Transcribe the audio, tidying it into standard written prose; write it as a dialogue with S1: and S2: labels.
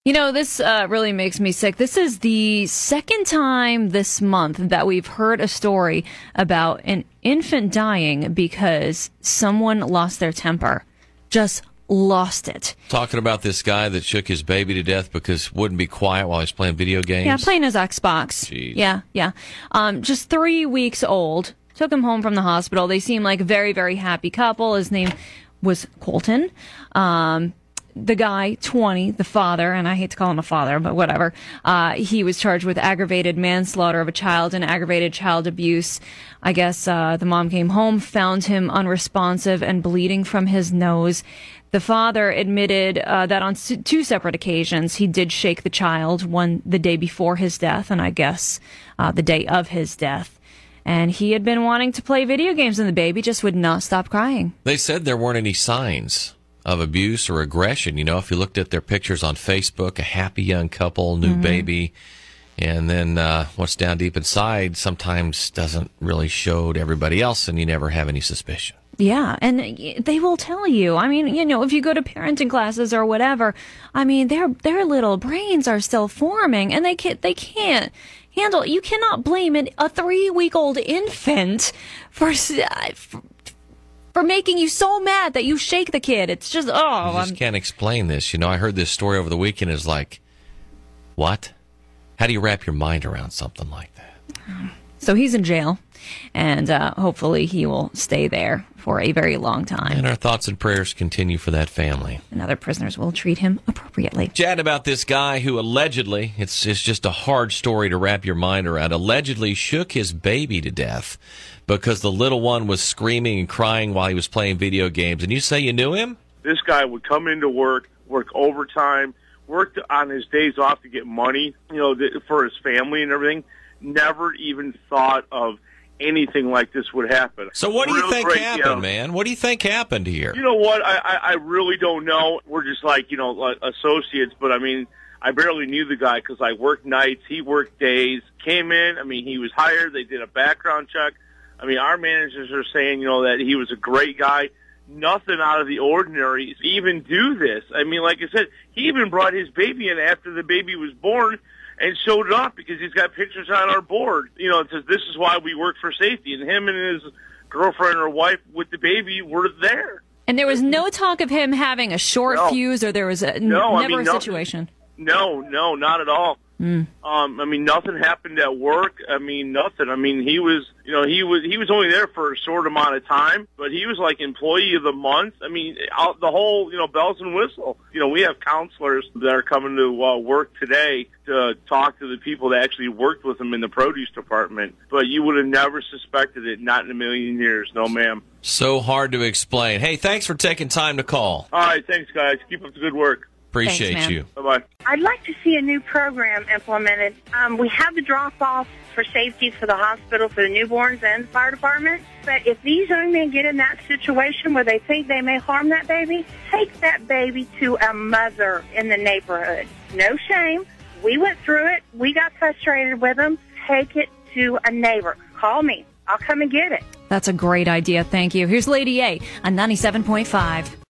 S1: You know, this really makes me sick. This is the second time this month that we've heard a story about an infant dying because someone lost their temper. Just lost it.
S2: Talking about this guy that shook his baby to death because wouldn't be quiet while he was playing video games.
S1: Yeah, playing his Xbox.
S2: Jeez.
S1: Yeah. Just 3 weeks old. Took him home from the hospital. They seem like a very, very happy couple. His name was Colton. The guy, 20, the father, and I hate to call him a father, but whatever, he was charged with aggravated manslaughter of a child and aggravated child abuse. I guess the mom came home, found him unresponsive and bleeding from his nose. The father admitted that on two separate occasions he did shake the child, one the day before his death and I guess the day of his death. And he had been wanting to play video games and the baby just would not stop crying. They
S2: said there weren't any signs of abuse or aggression. You know, if you looked at their pictures on Facebook, a happy young couple, new baby, and then what's down deep inside sometimes doesn't really show to everybody else, and you never have any suspicion.
S1: Yeah, and they will tell you. I mean, you know, if you go to parenting classes or whatever, I mean, their little brains are still forming, and they can't handle. You cannot blame a 3-week-old infant for making you so mad that you shake the kid. It's just,
S2: I just can't explain this. You know, I heard this story over the weekend. It's like, what? How do you wrap your mind around something like that?
S1: So he's in jail, and hopefully he will stay there for a very long time.
S2: And our thoughts and prayers continue for that family.
S1: And other prisoners will treat him appropriately.
S2: Chat about this guy who allegedly, it's just a hard story to wrap your mind around, allegedly shook his baby to death because the little one was screaming and crying while he was playing video games. And you say you knew him?
S3: This guy would come into work overtime, worked on his days off to get money, you know, for his family and everything. Never even thought of anything like this would happen.
S2: So what do you think happened, man? What do you think happened here?
S3: You know what? I really don't know. We're just like, you know, like associates, but I mean, I barely knew the guy because I worked nights, he worked days, came in, I mean, he was hired, they did a background check. I mean, our managers are saying, you know, that he was a great guy. Nothing out of the ordinary to even do this. I mean, like I said, he even brought his baby in after the baby was born and showed it off because he's got pictures on our board. You know, it says this is why we work for safety. And him and his girlfriend or wife with the baby were there.
S1: And there was no talk of him having a short fuse, or there was never a situation.
S3: No, not at all. I mean, nothing happened at work. I mean, nothing. I mean, he was only there for a short amount of time, but he was like employee of the month. I mean, the whole, you know, bells and whistle. You know, we have counselors that are coming to work today to talk to the people that actually worked with him in the produce department. But you would have never suspected it, not in a million years. No, ma'am.
S2: So hard to explain. Hey, thanks for taking time to call.
S3: All right, thanks, guys. Keep up the good work.
S2: Appreciate you.
S3: Bye-bye.
S4: I'd like to see a new program implemented. We have the drop-off for safety for the hospital for the newborns and the fire department. But if these young men get in that situation where they think they may harm that baby, take that baby to a mother in the neighborhood. No shame. We went through it. We got frustrated with them. Take it to a neighbor. Call me. I'll come and get it.
S1: That's a great idea. Thank you. Here's Lady A on 97.5.